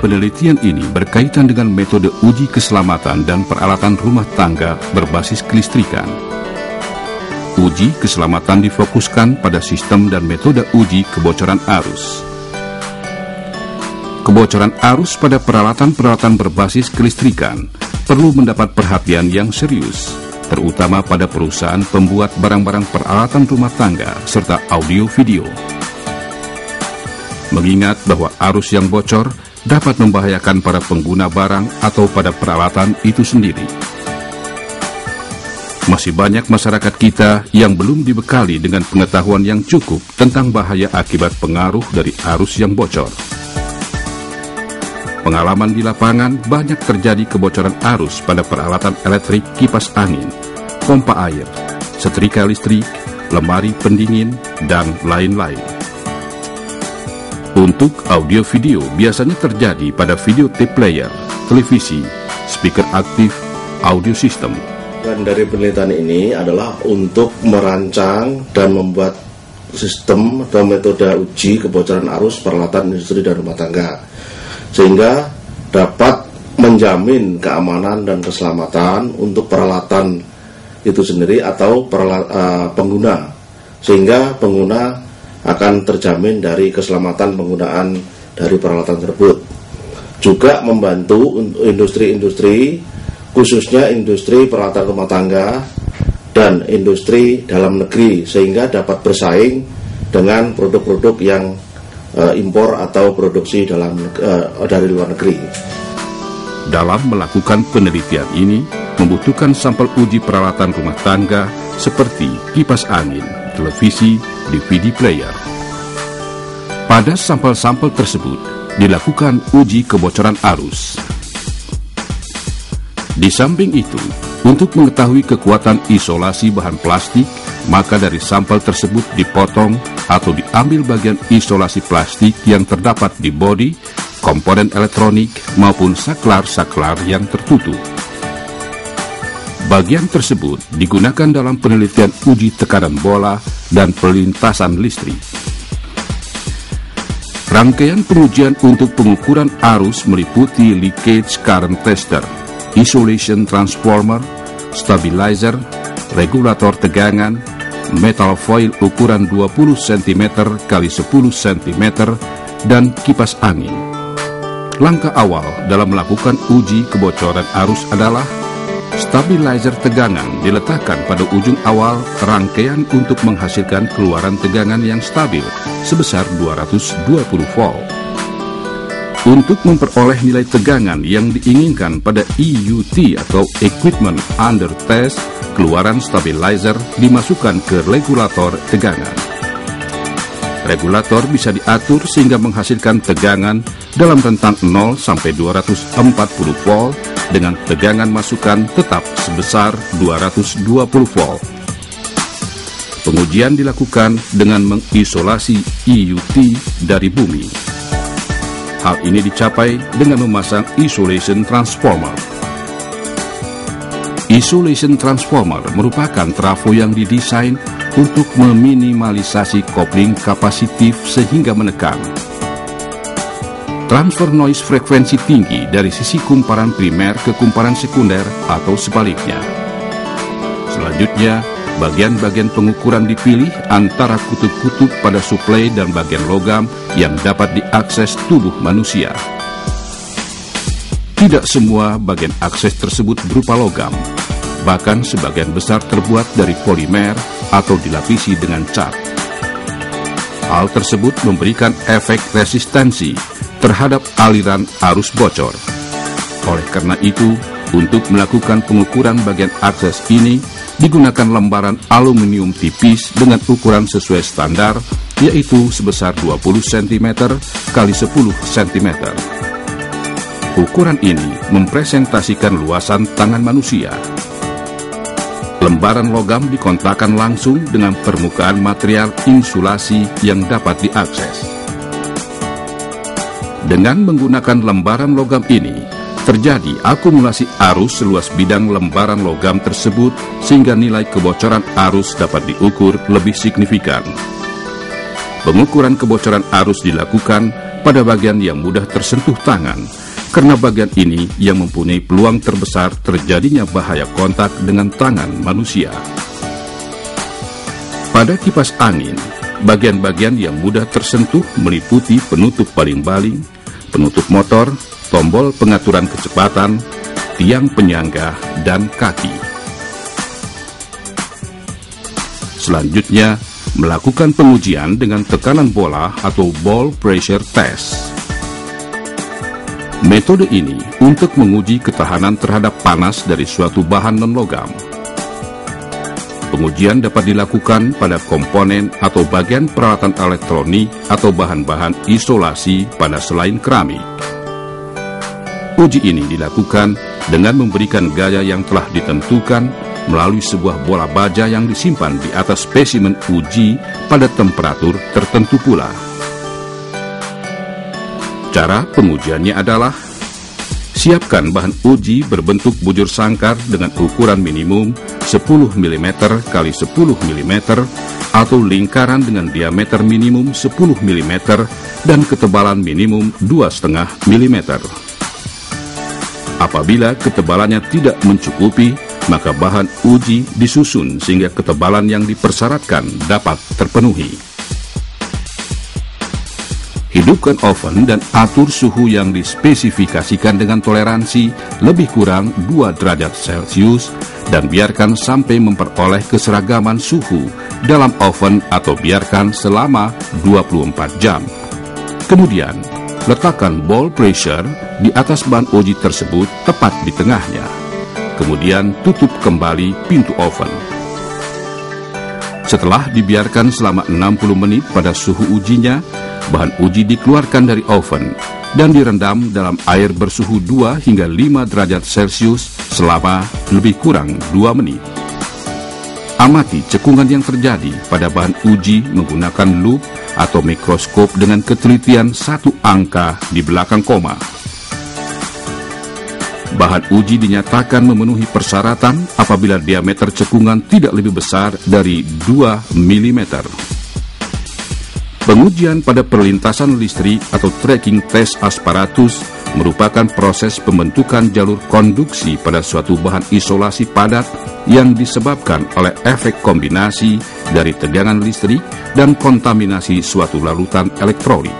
Penelitian ini berkaitan dengan metode uji keselamatan dan peralatan rumah tangga berbasis kelistrikan. Uji keselamatan difokuskan pada sistem dan metode uji kebocoran arus. Kebocoran arus pada peralatan-peralatan berbasis kelistrikan perlu mendapat perhatian yang serius, terutama pada perusahaan pembuat barang-barang peralatan rumah tangga serta audio-video. Mengingat bahwa arus yang bocor dapat membahayakan para pengguna barang atau pada peralatan itu sendiri. Masih banyak masyarakat kita yang belum dibekali dengan pengetahuan yang cukup tentang bahaya akibat pengaruh dari arus yang bocor. Pengalaman di lapangan banyak terjadi kebocoran arus pada peralatan elektrik, kipas angin, pompa air, setrika listrik, lemari pendingin, dan lain-lain. Untuk audio-video biasanya terjadi pada video tape player, televisi, speaker aktif, audio system. Dan dari penelitian ini adalah untuk merancang dan membuat sistem atau metode uji kebocoran arus peralatan industri dan rumah tangga, sehingga dapat menjamin keamanan dan keselamatan untuk peralatan itu sendiri atau pengguna, sehingga pengguna akan terjamin dari keselamatan penggunaan dari peralatan tersebut. Juga membantu industri-industri, khususnya industri peralatan rumah tangga dan industri dalam negeri, sehingga dapat bersaing dengan produk-produk yang impor atau produksi dari luar negeri. Dalam melakukan penelitian ini, membutuhkan sampel uji peralatan rumah tangga seperti kipas angin, televisi, DVD player. Pada sampel-sampel tersebut dilakukan uji kebocoran arus. Di samping itu, untuk mengetahui kekuatan isolasi bahan plastik, maka dari sampel tersebut dipotong atau diambil bagian isolasi plastik yang terdapat di bodi, komponen elektronik maupun saklar-saklar yang tertutup. Bagian tersebut digunakan dalam penelitian uji tekanan bola dan pelintasan listrik. Rangkaian pengujian untuk pengukuran arus meliputi leakage current tester, isolation transformer, stabilizer, regulator tegangan, metal foil ukuran 20 cm x 10 cm, dan kipas angin. Langkah awal dalam melakukan uji kebocoran arus adalah stabilizer tegangan diletakkan pada ujung awal rangkaian untuk menghasilkan keluaran tegangan yang stabil sebesar 220 volt. Untuk memperoleh nilai tegangan yang diinginkan pada EUT atau Equipment Under Test, keluaran stabilizer dimasukkan ke regulator tegangan. Regulator bisa diatur sehingga menghasilkan tegangan dalam rentang 0 sampai 240 volt dengan tegangan masukan tetap sebesar 220 volt. Pengujian dilakukan dengan mengisolasi EUT dari bumi. Hal ini dicapai dengan memasang isolation transformer. Isolation transformer merupakan trafo yang didesain untuk meminimalisasi kopling kapasitif sehingga menekan transfer noise frekuensi tinggi dari sisi kumparan primer ke kumparan sekunder atau sebaliknya. Selanjutnya, bagian-bagian pengukuran dipilih antara kutub-kutub pada suplai dan bagian logam yang dapat diakses tubuh manusia. Tidak semua bagian akses tersebut berupa logam, bahkan sebagian besar terbuat dari polimer atau dilapisi dengan cat. Hal tersebut memberikan efek resistensi terhadap aliran arus bocor. Oleh karena itu, untuk melakukan pengukuran bagian akses ini, digunakan lembaran aluminium tipis dengan ukuran sesuai standar, yaitu sebesar 20 cm x 10 cm. Ukuran ini mempresentasikan luasan tangan manusia. Lembaran logam dikontakkan langsung dengan permukaan material insulasi yang dapat diakses. Dengan menggunakan lembaran logam ini, terjadi akumulasi arus seluas bidang lembaran logam tersebut sehingga nilai kebocoran arus dapat diukur lebih signifikan. Pengukuran kebocoran arus dilakukan pada bagian yang mudah tersentuh tangan, karena bagian ini yang mempunyai peluang terbesar terjadinya bahaya kontak dengan tangan manusia. Pada kipas angin, bagian-bagian yang mudah tersentuh meliputi penutup baling-baling, penutup motor, tombol pengaturan kecepatan, tiang penyangga, dan kaki. Selanjutnya, melakukan pengujian dengan tekanan bola atau ball pressure test. Metode ini untuk menguji ketahanan terhadap panas dari suatu bahan non-logam. Pengujian dapat dilakukan pada komponen atau bagian peralatan elektronik atau bahan-bahan isolasi pada selain keramik. Uji ini dilakukan dengan memberikan gaya yang telah ditentukan melalui sebuah bola baja yang disimpan di atas spesimen uji pada temperatur tertentu pula. Cara pengujiannya adalah: siapkan bahan uji berbentuk bujur sangkar dengan ukuran minimum 10 mm x 10 mm atau lingkaran dengan diameter minimum 10 mm dan ketebalan minimum 2,5 mm. Apabila ketebalannya tidak mencukupi, maka bahan uji disusun sehingga ketebalan yang dipersyaratkan dapat terpenuhi. Hidupkan oven dan atur suhu yang dispesifikasikan dengan toleransi lebih kurang 2 derajat Celcius dan biarkan sampai memperoleh keseragaman suhu dalam oven atau biarkan selama 24 jam. Kemudian, letakkan ball pressure di atas bahan uji tersebut tepat di tengahnya. Kemudian tutup kembali pintu oven. Setelah dibiarkan selama 60 menit pada suhu ujinya, bahan uji dikeluarkan dari oven dan direndam dalam air bersuhu 2 hingga 5 derajat Celcius selama lebih kurang 2 menit. Amati cekungan yang terjadi pada bahan uji menggunakan lup atau mikroskop dengan ketelitian 1 angka di belakang koma. Bahan uji dinyatakan memenuhi persyaratan apabila diameter cekungan tidak lebih besar dari 2 mm. Pengujian pada perlintasan listrik atau tracking test apparatus merupakan proses pembentukan jalur konduksi pada suatu bahan isolasi padat yang disebabkan oleh efek kombinasi dari tegangan listrik dan kontaminasi suatu larutan elektrolit.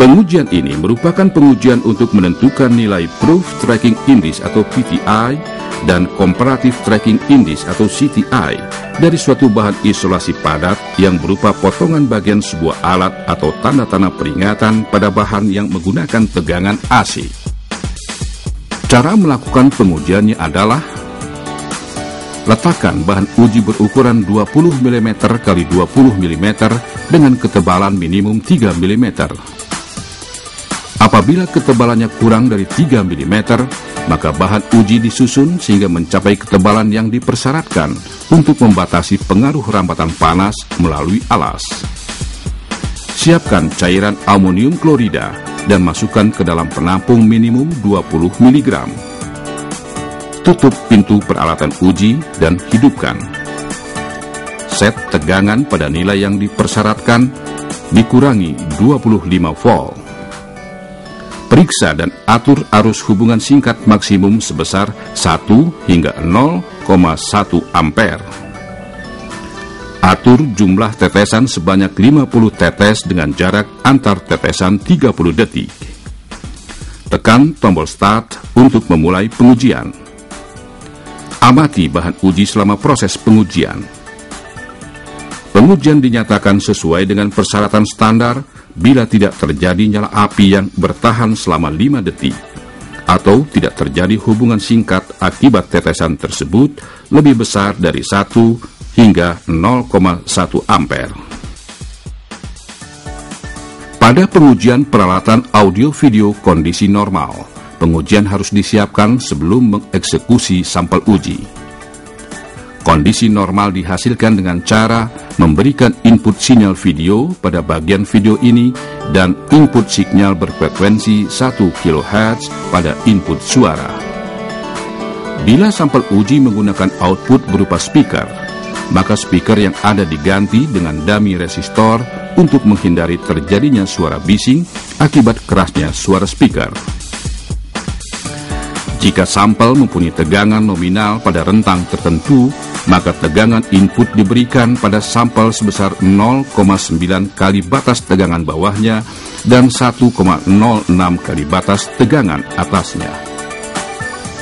Pengujian ini merupakan pengujian untuk menentukan nilai Proof Tracking Index atau PTI dan Comparative Tracking Index atau CTI dari suatu bahan isolasi padat yang berupa potongan bagian sebuah alat atau tanda-tanda peringatan pada bahan yang menggunakan tegangan AC. Cara melakukan pengujiannya adalah: letakkan bahan uji berukuran 20 mm x 20 mm dengan ketebalan minimum 3 mm. Apabila ketebalannya kurang dari 3 mm, maka bahan uji disusun sehingga mencapai ketebalan yang dipersyaratkan untuk membatasi pengaruh rambatan panas melalui alas. Siapkan cairan amonium klorida dan masukkan ke dalam penampung minimum 20 mg. Tutup pintu peralatan uji dan hidupkan. Set tegangan pada nilai yang dipersyaratkan dikurangi 25 volt. Periksa dan atur arus hubungan singkat maksimum sebesar 1 hingga 0,1 ampere. Atur jumlah tetesan sebanyak 50 tetes dengan jarak antar tetesan 30 detik. Tekan tombol start untuk memulai pengujian. Amati bahan uji selama proses pengujian. Pengujian dinyatakan sesuai dengan persyaratan standar bila tidak terjadi nyala api yang bertahan selama 5 detik atau tidak terjadi hubungan singkat akibat tetesan tersebut lebih besar dari 1 hingga 0,1 ampere. Pada pengujian peralatan audio-video kondisi normal, pengujian harus disiapkan sebelum mengeksekusi sampel uji. Kondisi normal dihasilkan dengan cara memberikan input sinyal video pada bagian video ini dan input sinyal berfrekuensi 1 kHz pada input suara. Bila sampel uji menggunakan output berupa speaker, maka speaker yang ada diganti dengan dummy resistor untuk menghindari terjadinya suara bising akibat kerasnya suara speaker. Jika sampel mempunyai tegangan nominal pada rentang tertentu, maka tegangan input diberikan pada sampel sebesar 0,9 kali batas tegangan bawahnya dan 1,06 kali batas tegangan atasnya.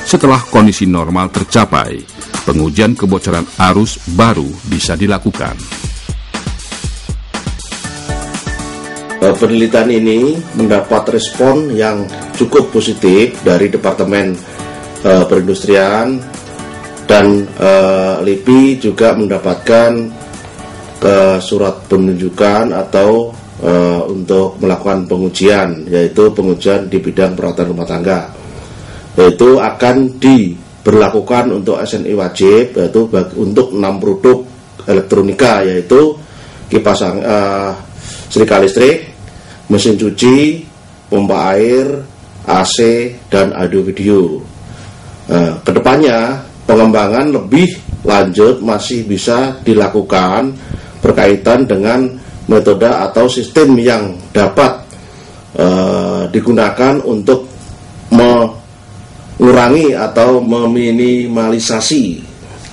Setelah kondisi normal tercapai, pengujian kebocoran arus baru bisa dilakukan. Penelitian ini mendapat respon yang cukup positif dari Departemen Perindustrian, dan LIPI juga mendapatkan surat penunjukan atau untuk melakukan pengujian, yaitu pengujian di bidang peralatan rumah tangga, yaitu akan diberlakukan untuk SNI wajib, yaitu untuk 6 produk elektronika, yaitu kipas setrika listrik, mesin cuci, pompa air, AC, dan audio video. Kedepannya pengembangan lebih lanjut masih bisa dilakukan berkaitan dengan metode atau sistem yang dapat digunakan untuk mengurangi atau meminimalisasi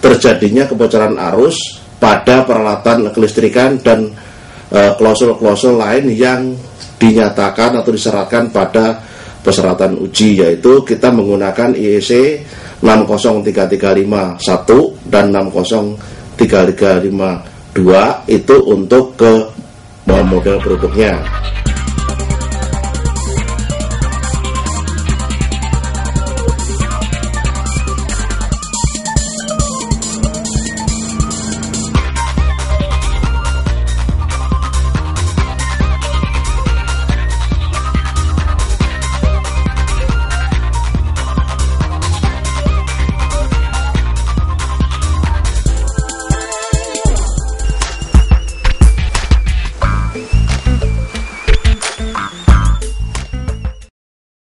terjadinya kebocoran arus pada peralatan kelistrikan dan klausul-klausul lain yang dinyatakan atau disyaratkan pada persyaratan uji, yaitu kita menggunakan IEC 60335-1 dan 60335-2 itu untuk ke model produknya.